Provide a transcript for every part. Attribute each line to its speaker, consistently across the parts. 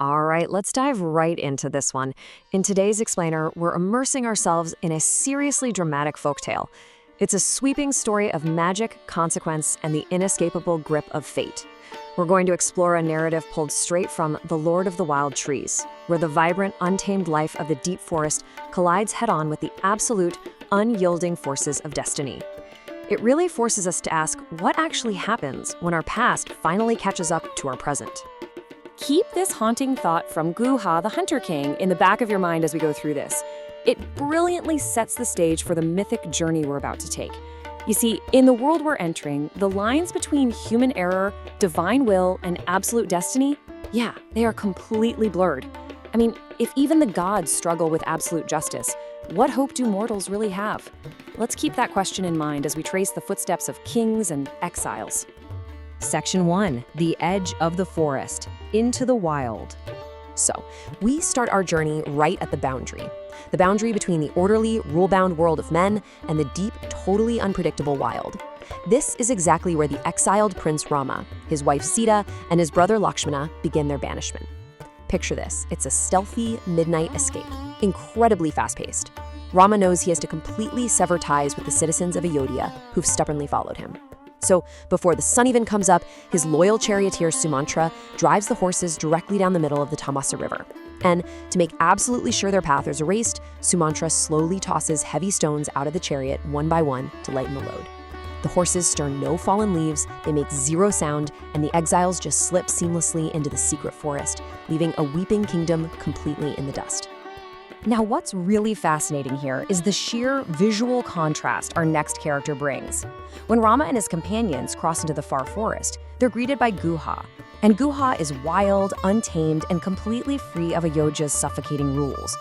Speaker 1: All right, let's dive right into this one. In today's explainer, we're immersing ourselves in a seriously dramatic folktale. It's a sweeping story of magic, consequence, and the inescapable grip of fate. We're going to explore a narrative pulled straight from The Lord of the Wild Trees, where the vibrant, untamed life of the deep forest collides head-on with the absolute, unyielding forces of destiny. It really forces us to ask what actually happens when our past finally catches up to our present.
Speaker 2: Keep this haunting thought from Guha, the Hunter King, in the back of your mind as we go through this. It brilliantly sets the stage for the mythic journey we're about to take. You see, in the world we're entering, the lines between human error, divine will, and absolute destiny, they are completely blurred. I mean, if even the gods struggle with absolute justice, what hope do mortals really have? Let's keep that question in mind as we trace the footsteps of kings and exiles.
Speaker 1: Section 1, The Edge of the Forest, Into the Wild. So, we start our journey right at the boundary between the orderly, rule-bound world of men and the deep, totally unpredictable wild. This is exactly where the exiled Prince Rama, his wife Sita, and his brother Lakshmana begin their banishment. Picture this, it's a stealthy, midnight escape, incredibly fast-paced. Rama knows he has to completely sever ties with the citizens of Ayodhya who've stubbornly followed him. So, before the sun even comes up, his loyal charioteer Sumantra drives the horses directly down the middle of the Tamasa River. And to make absolutely sure their path is erased, Sumantra slowly tosses heavy stones out of the chariot one by one to lighten the load. The horses stir no fallen leaves, they make zero sound, and the exiles just slip seamlessly into the secret forest, leaving a weeping kingdom completely in the dust.
Speaker 2: Now, what's really fascinating here is the sheer visual contrast our next character brings. When Rama and his companions cross into the far forest, they're greeted by Guha. And Guha is wild, untamed, and completely free of Ayodhya's suffocating rules.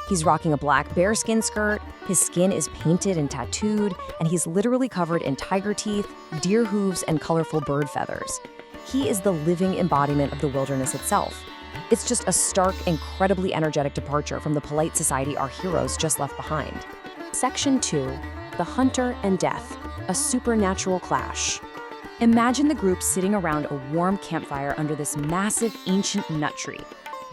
Speaker 2: He's rocking a black bearskin skirt, his skin is painted and tattooed, and he's literally covered in tiger teeth, deer hooves, and colorful bird feathers. He is the living embodiment of the wilderness itself. It's just a stark, incredibly energetic departure from the polite society our heroes just left behind. Section 2, The Hunter and Death, a supernatural clash. Imagine the group sitting around a warm campfire under this massive ancient nut tree.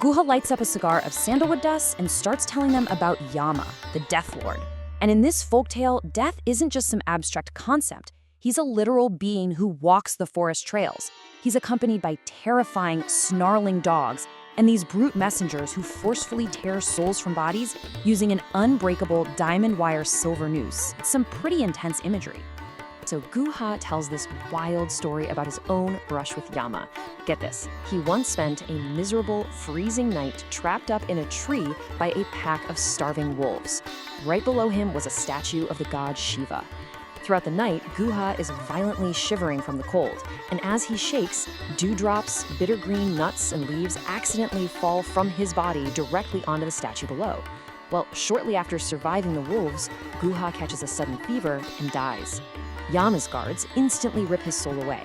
Speaker 2: Guha lights up a cigar of sandalwood dust and starts telling them about Yama, the Death Lord. And in this folktale, death isn't just some abstract concept. He's a literal being who walks the forest trails. He's accompanied by terrifying, snarling dogs and these brute messengers who forcefully tear souls from bodies using an unbreakable diamond wire silver noose. It's some pretty intense imagery. So Guha tells this wild story about his own brush with Yama. Get this, he once spent a miserable, freezing night trapped up in a tree by a pack of starving wolves. Right below him was a statue of the god Shiva. Throughout the night, Guha is violently shivering from the cold, and as he shakes, dewdrops, bitter green nuts, and leaves accidentally fall from his body directly onto the statue below. Well, shortly after surviving the wolves, Guha catches a sudden fever and dies. Yama's guards instantly rip his soul away.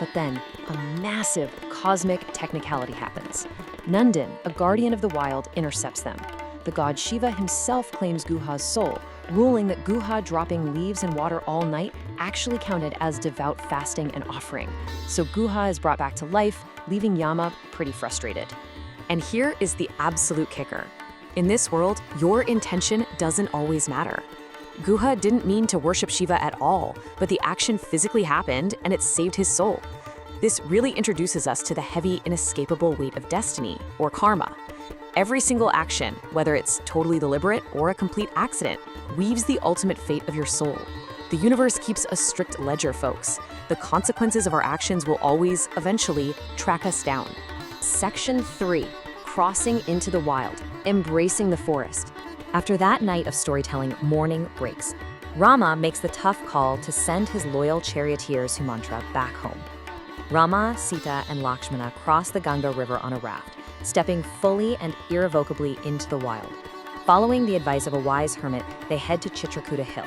Speaker 2: But then, a massive cosmic technicality happens. Nandan, a guardian of the wild, intercepts them. The god Shiva himself claims Guha's soul, ruling that Guha dropping leaves and water all night actually counted as devout fasting and offering. So Guha is brought back to life, leaving Yama pretty frustrated.
Speaker 1: And here is the absolute kicker. In this world, your intention doesn't always matter. Guha didn't mean to worship Shiva at all, but the action physically happened and it saved his soul. This really introduces us to the heavy, inescapable weight of destiny, or karma. Every single action, whether it's totally deliberate or a complete accident, weaves the ultimate fate of your soul. The universe keeps a strict ledger, folks. The consequences of our actions will always, eventually, track us down. Section 3, Crossing into the Wild, Embracing the Forest. After that night of storytelling, morning breaks. Rama makes the tough call to send his loyal charioteer Sumantra back home. Rama, Sita, and Lakshmana cross the Ganga River on a raft, stepping fully and irrevocably into the wild. Following the advice of a wise hermit, they head to Chitrakuta Hill.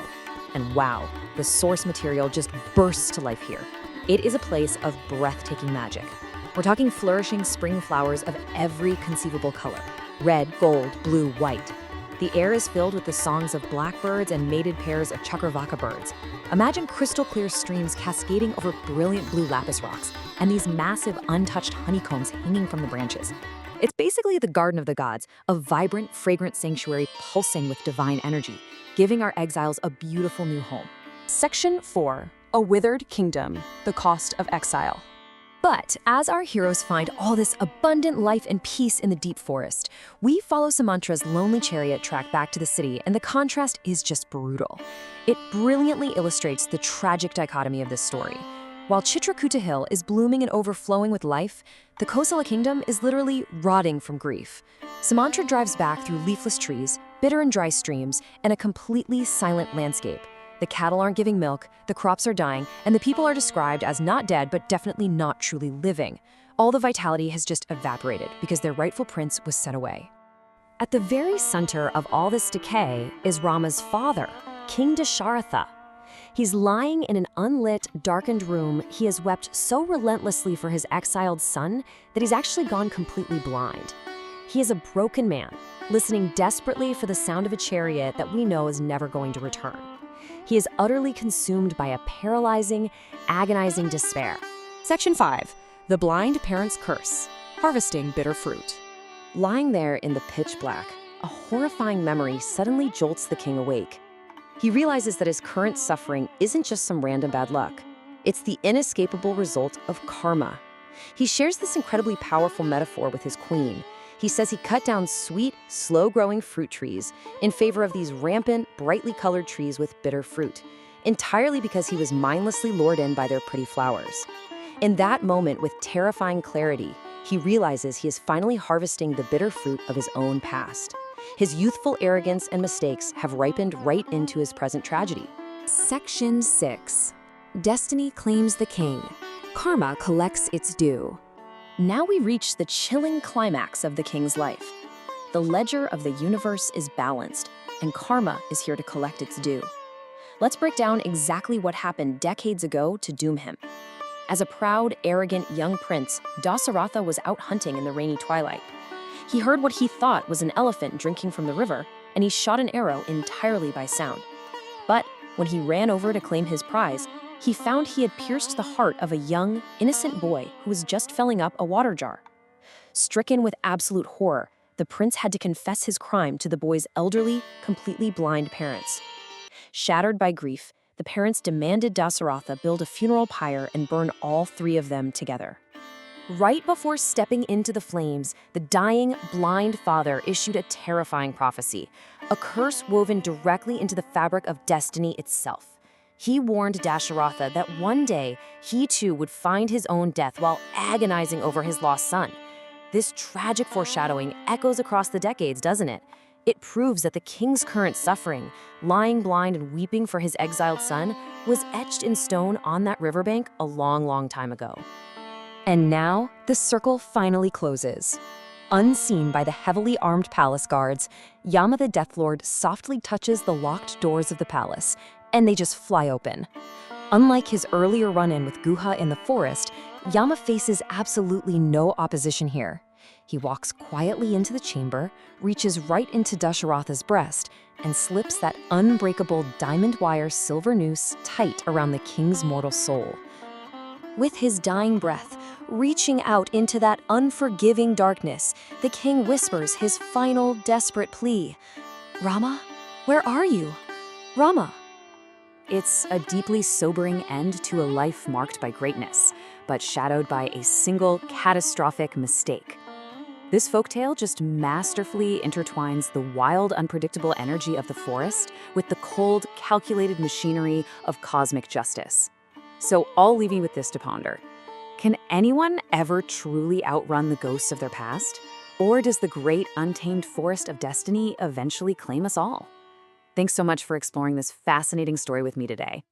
Speaker 1: And wow, the source material just bursts to life here. It is a place of breathtaking magic. We're talking flourishing spring flowers of every conceivable color: red, gold, blue, white. The air is filled with the songs of blackbirds and mated pairs of chakravaka birds. Imagine crystal clear streams cascading over brilliant blue lapis rocks and these massive untouched honeycombs hanging from the branches.
Speaker 2: It's basically the Garden of the Gods, a vibrant, fragrant sanctuary pulsing with divine energy, giving our exiles a beautiful new home.
Speaker 1: Section 4. A Withered Kingdom, the Cost of Exile.
Speaker 2: But as our heroes find all this abundant life and peace in the deep forest, we follow Sumantra's lonely chariot track back to the city, and the contrast is just brutal. It brilliantly illustrates the tragic dichotomy of this story. While Chitrakuta Hill is blooming and overflowing with life, the Kosala kingdom is literally rotting from grief. Sumantra drives back through leafless trees, bitter and dry streams, and a completely silent landscape. The cattle aren't giving milk, the crops are dying, and the people are described as not dead but definitely not truly living. All the vitality has just evaporated because their rightful prince was sent away. At the very center of all this decay is Rama's father, King Dasaratha. He's lying in an unlit, darkened room. He has wept so relentlessly for his exiled son that he's actually gone completely blind. He is a broken man, listening desperately for the sound of a chariot that we know is never going to return. He is utterly consumed by a paralyzing, agonizing despair.
Speaker 1: Section 5. The Blind Parent's Curse, Harvesting Bitter Fruit.
Speaker 2: Lying there in the pitch black, a horrifying memory suddenly jolts the king awake. He realizes that his current suffering isn't just some random bad luck. It's the inescapable result of karma. He shares this incredibly powerful metaphor with his queen. He says he cut down sweet, slow-growing fruit trees in favor of these rampant, brightly colored trees with bitter fruit, entirely because he was mindlessly lured in by their pretty flowers. In that moment, with terrifying clarity, he realizes he is finally harvesting the bitter fruit of his own past. His youthful arrogance and mistakes have ripened right into his present tragedy.
Speaker 1: Section 6. Destiny claims the king. Karma collects its due.
Speaker 2: Now we reach the chilling climax of the king's life. The ledger of the universe is balanced, and karma is here to collect its due. Let's break down exactly what happened decades ago to doom him. As a proud, arrogant young prince, Dasaratha was out hunting in the rainy twilight. He heard what he thought was an elephant drinking from the river, and he shot an arrow entirely by sound. But when he ran over to claim his prize, he found he had pierced the heart of a young, innocent boy who was just filling up a water jar. Stricken with absolute horror, the prince had to confess his crime to the boy's elderly, completely blind parents. Shattered by grief, the parents demanded Dasaratha build a funeral pyre and burn all three of them together. Right before stepping into the flames, the dying, blind father issued a terrifying prophecy, a curse woven directly into the fabric of destiny itself. He warned Dasaratha that one day he too would find his own death while agonizing over his lost son. This tragic foreshadowing echoes across the decades, doesn't it? It proves that the king's current suffering, lying blind and weeping for his exiled son, was etched in stone on that riverbank a long, long time ago. And now, the circle finally closes. Unseen by the heavily armed palace guards, Yama the Death Lord softly touches the locked doors of the palace, and they just fly open. Unlike his earlier run-in with Guha in the forest, Yama faces absolutely no opposition here. He walks quietly into the chamber, reaches right into Dasaratha's breast, and slips that unbreakable diamond wire silver noose tight around the king's mortal soul. With his dying breath, reaching out into that unforgiving darkness, the king whispers his final desperate plea. "Rama, where are you? Rama."
Speaker 1: It's a deeply sobering end to a life marked by greatness, but shadowed by a single catastrophic mistake. This folktale just masterfully intertwines the wild, unpredictable energy of the forest with the cold, calculated machinery of cosmic justice. So I'll leave you with this to ponder. Can anyone ever truly outrun the ghosts of their past? Or does the great, untamed forest of destiny eventually claim us all? Thanks so much for exploring this fascinating story with me today.